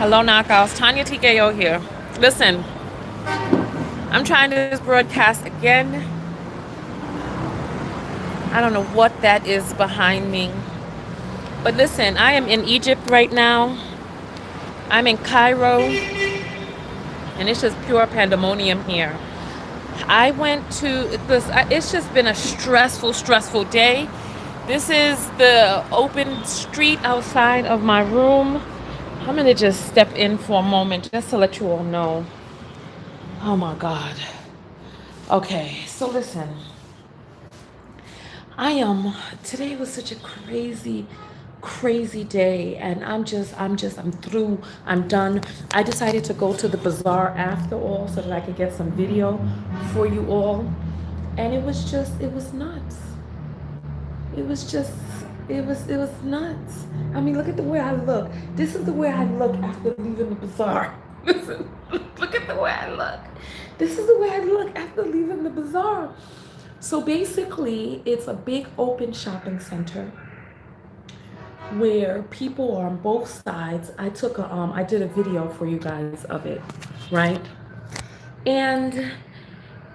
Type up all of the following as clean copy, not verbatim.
Hello, knockouts. Tonya TKO here. Listen, I'm trying this broadcast again. I don't know what that is behind me. But listen, I am in Egypt right now. I'm in Cairo, and it's just pure pandemonium here. I went to this, it's just been a stressful day. This is the open street outside of my room. I'm going to just step in for a moment just to let you all know. Oh my God. Okay, so listen. Today was such a crazy day, and I'm through, I'm done. I decided to go to the bazaar after all so that I could get some video for you all. And it was nuts. It was just, it was nuts. I mean, look at the way I look. This is the way I look after leaving the bazaar. Listen, look at the way I look. This is the way I look after leaving the bazaar. So basically, it's a big open shopping center where people are on both sides. I did a video for you guys of it, right? And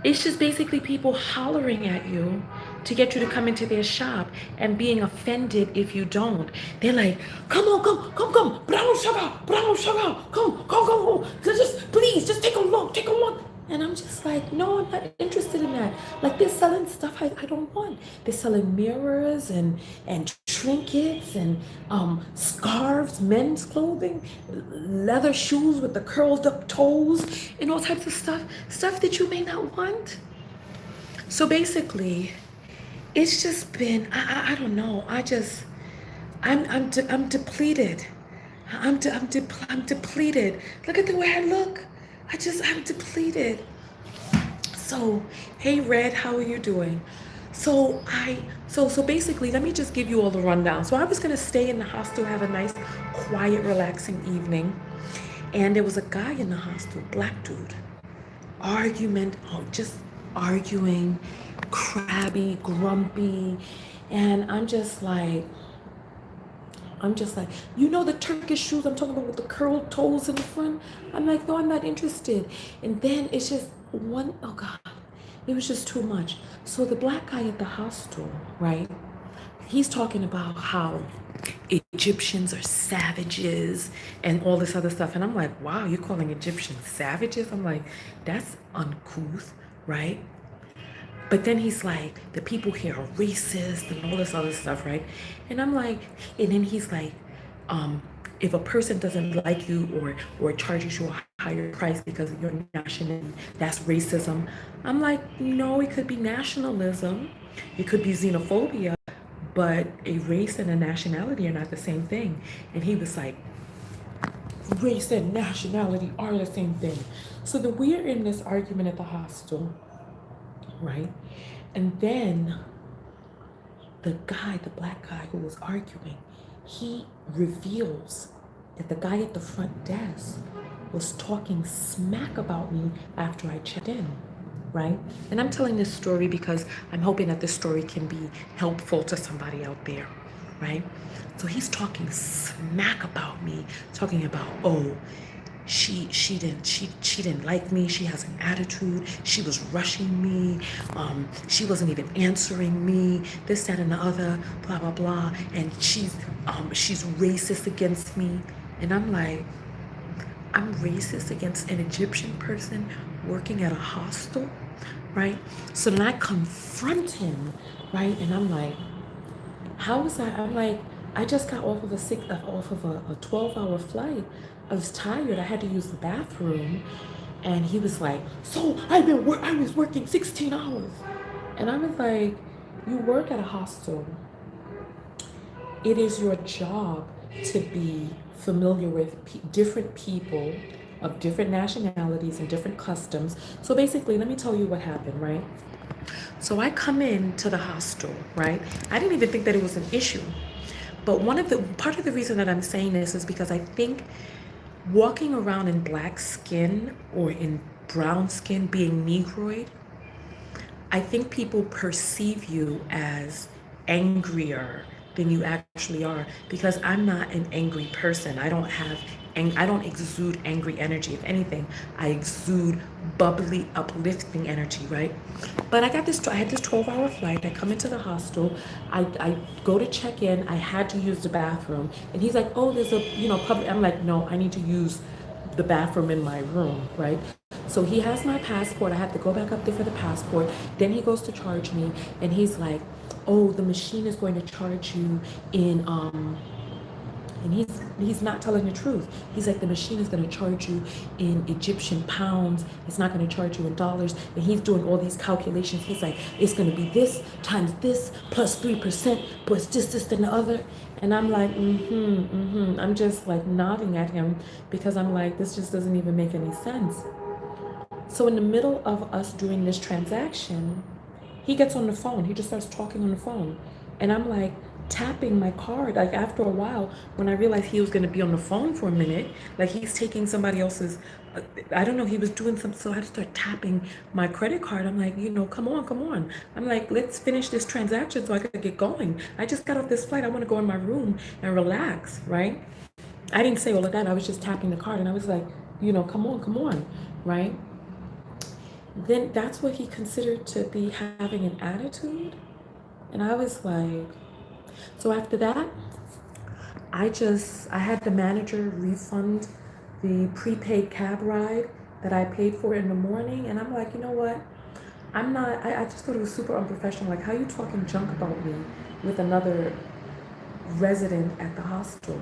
it's just basically people hollering at you to get you to come into their shop and being offended if you don't. They're like, come on, brown sugar, come. Please, just take a look. And I'm just like, no, I'm not interested in that. Like, they're selling stuff I don't want. They're selling mirrors and trinkets and scarves, men's clothing, leather shoes with the curled up toes, and all types of stuff that you may not want. So basically, it's just been, I don't know. I'm depleted. I'm depleted. Look at the way I look. I'm depleted. So, hey Red, how are you doing? So basically, let me just give you all the rundown. So I was gonna stay in the hostel, have a nice, quiet, relaxing evening, and there was a guy in the hostel, black dude, just arguing, crabby, grumpy, and I'm just like, you know the Turkish shoes I'm talking about with the curled toes in the front? I'm like, no, I'm not interested. And then it's just oh God, it was just too much. So the black guy at the hostel, right? He's talking about how Egyptians are savages and all this other stuff. And I'm like, wow, you're calling Egyptians savages? I'm like, that's uncouth, right? But then he's like, the people here are racist and all this other stuff, right? And I'm like, and then he's like, if a person doesn't like you or charges you a higher price because of your nationality, that's racism. I'm like, no, it could be nationalism, it could be xenophobia, but a race and a nationality are not the same thing. And he was like, race and nationality are the same thing. So we're in this argument at the hostel, right? And then the black guy who was arguing, he reveals that the guy at the front desk was talking smack about me after I checked in, right? And I'm telling this story because I'm hoping that this story can be helpful to somebody out there, right? So he's talking smack about me, talking about, oh, she didn't like me, she has an attitude, she was rushing me, she wasn't even answering me, this, that, and the other, blah blah blah, and she's racist against me. And I'm like, I'm racist against an Egyptian person working at a hostel, right? So then I confront him, right? And I'm like, I'm like, I just got off of a 12-hour flight. I was tired. I had to use the bathroom. And he was like, so I was working 16 hours. And I was like, you work at a hostel. It is your job to be familiar with different people of different nationalities and different customs. So basically, let me tell you what happened, right? So I come into the hostel, right? I didn't even think that it was an issue. But part of the reason that I'm saying this is because I think walking around in black skin or in brown skin, being Negroid, I think people perceive you as angrier than you actually are, because I'm not an angry person. I don't have I don't exude angry energy. If anything, I exude bubbly, uplifting energy, right? But I had this 12-hour flight. I come into the hostel. I go to check in. I had to use the bathroom. And he's like, oh, there's a, public. I'm like, no, I need to use the bathroom in my room, right? So he has my passport. I have to go back up there for the passport. Then he goes to charge me, and he's like, "Oh, the machine is going to charge you in and he's not telling the truth. He's like, the machine is going to charge you in Egyptian pounds. It's not going to charge you in dollars. And he's doing all these calculations. He's like, it's going to be this times this plus 3% plus this, and the other. And I'm like, I'm just like nodding at him because I'm like, this just doesn't even make any sense. So in the middle of us doing this transaction, he gets on the phone. He just starts talking on the phone. And I'm like tapping my card. Like after a while, when I realized he was going to be on the phone for a minute, like he's taking somebody else's, I don't know, he was doing something. So I had to start tapping my credit card. I'm like, come on. I'm like, let's finish this transaction so I could get going. I just got off this flight. I want to go in my room and relax, right? I didn't say all of that. I was just tapping the card and I was like, come on, right? Then that's what he considered to be having an attitude. And I was like, so after that, I had the manager refund the prepaid cab ride that I paid for in the morning. And I'm like, you know what? I just thought it was super unprofessional. Like, how you talking junk about me with another resident at the hostel?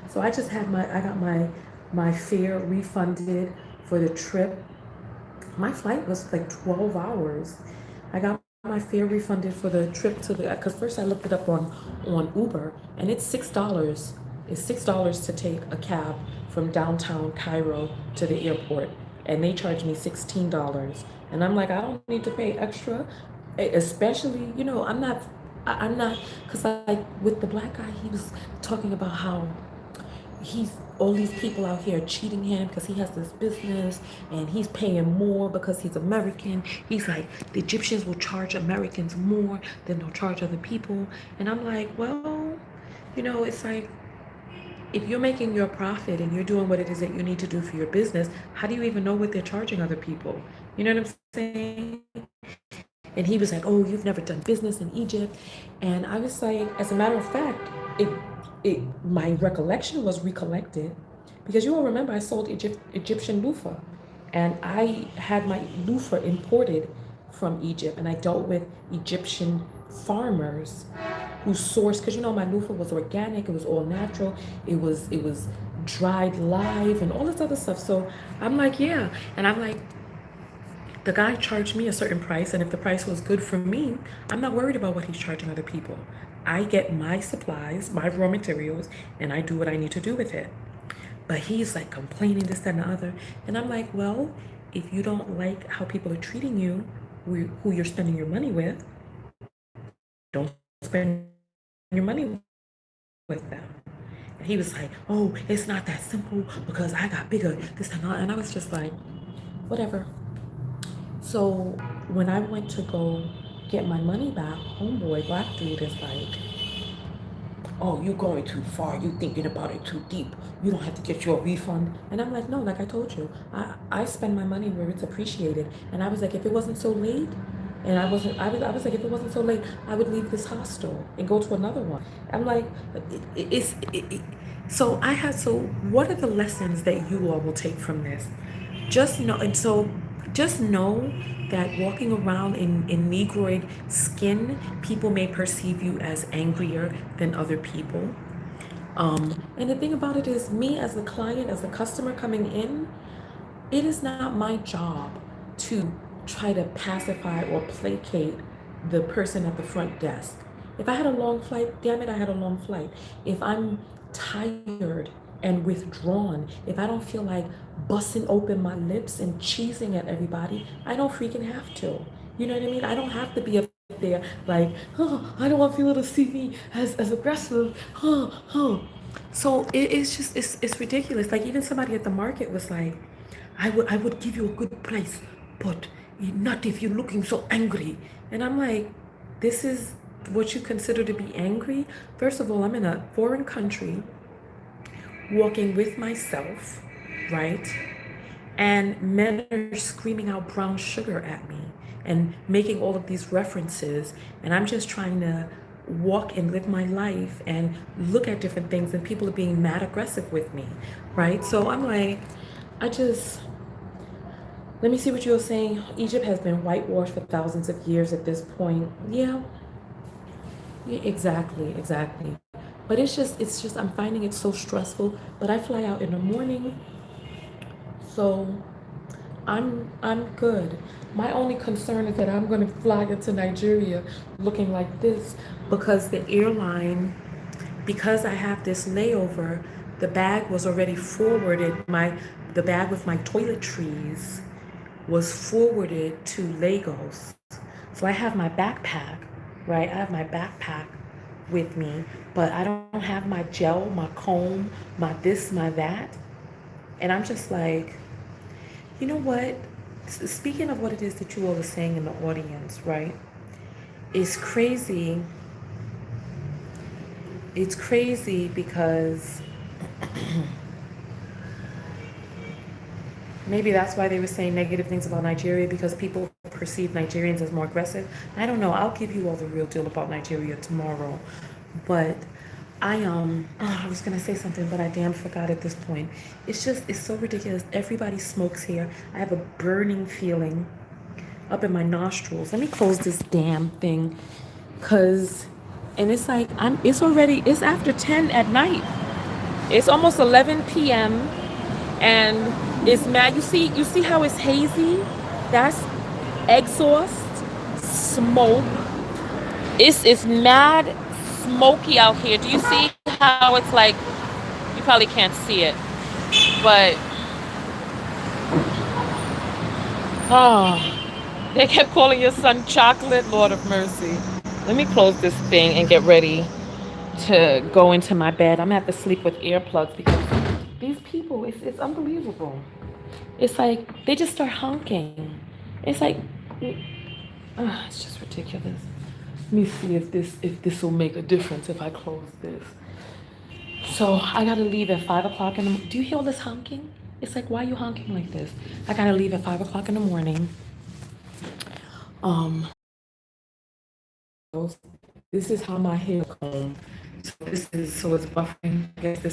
So I got my fare refunded for the trip. My flight was like 12 hours. I got my fare refunded for the trip because first I looked it up on Uber and it's $6. It's $6 to take a cab from downtown Cairo to the airport. And they charged me $16. And I'm like, I don't need to pay extra, especially, I'm not, because like with the black guy, he was talking about how all these people out here cheating him because he has this business and he's paying more because he's American. He's like, the Egyptians will charge Americans more than they'll charge other people. And I'm like, well, it's like, if you're making your profit and you're doing what it is that you need to do for your business, how do you even know what they're charging other people? You know what I'm saying? And he was like, oh, you've never done business in Egypt. And I was like, as a matter of fact, my recollection was recollected because you all remember I sold Egyptian loofah and I had my loofah imported from Egypt and I dealt with Egyptian farmers who sourced, because my loofah was organic, it was all natural, it was dried live and all this other stuff. So I'm like, yeah. And I'm like, the guy charged me a certain price, and if the price was good for me, I'm not worried about what he's charging other people. I get my supplies, my raw materials, and I do what I need to do with it. But he's like complaining this, that, and the other. And I'm like, well, if you don't like how people are treating you, who you're spending your money with, don't spend your money with them. And he was like, oh, it's not that simple because I got bigger, this and that. And I was just like, whatever. So when I went to go get my money back, homeboy, black dude, is like, oh, you going too far. You thinking about it too deep. You don't have to get your refund. And I'm like, no, like I told you, I spend my money where it's appreciated. And I was like, if it wasn't so late, and I was like, if it wasn't so late, I would leave this hostel and go to another one. I'm like, so what are the lessons that you all will take from this? Just know that walking around in Negroid skin, people may perceive you as angrier than other people. And the thing about it is, me as the client, as the customer coming in, it is not my job to try to pacify or placate the person at the front desk. If I had a long flight, damn it, I had a long flight. If I'm tired and withdrawn, if I don't feel like busting open my lips and cheesing at everybody, I don't freaking have to. You know what I mean? I don't have to be up there like, oh, I don't want people to see me as aggressive. So it's ridiculous. Like even somebody at the market was like, I would give you a good price, but not if you're looking so angry. And I'm like, this is what you consider to be angry? First of all, I'm in a foreign country walking with myself, right? And men are screaming out brown sugar at me and making all of these references. And I'm just trying to walk and live my life and look at different things, and people are being mad aggressive with me, right? So I'm like, I just, let me see what you're saying. Egypt has been whitewashed for thousands of years at this point. Yeah, yeah, exactly, exactly. But it's just, I'm finding it so stressful. But I fly out in the morning, so I'm good. My only concern is that I'm gonna fly into Nigeria looking like this because the airline, because I have this layover, the bag was already forwarded. The bag with my toiletries was forwarded to Lagos. So I have my backpack, right? I have my backpack with me, but I don't have my gel, my comb, my this, my that. And I'm just like, you know what? Speaking of what it is that you all are saying in the audience, right? It's crazy. It's crazy because maybe that's why they were saying negative things about Nigeria, because people perceive Nigerians as more aggressive. I don't know. I'll give you all the real deal about Nigeria tomorrow. But I was gonna say something, but I damn forgot at this point. It's so ridiculous. Everybody smokes here. I have a burning feeling up in my nostrils. Let me close this damn thing, cause, and it's like it's after 10 at night. It's almost 11 p.m. and it's mad. You see how it's hazy? That's exhaust, smoke. It's mad smoky out here. Do you see how it's like? You probably can't see it, but oh, they kept calling your son chocolate. Lord of mercy. Let me close this thing and get ready to go into my bed. I'm gonna have to sleep with earplugs because these people, it's unbelievable. It's like they just start honking. It's like, it's just ridiculous. Let me see if this will make a difference if I close this. So I gotta leave at 5 o'clock in the. Do you hear all this honking? It's like, why are you honking like this? I gotta leave at 5 o'clock in the morning. Um, this is how my hair comb. So it's buffering. I guess this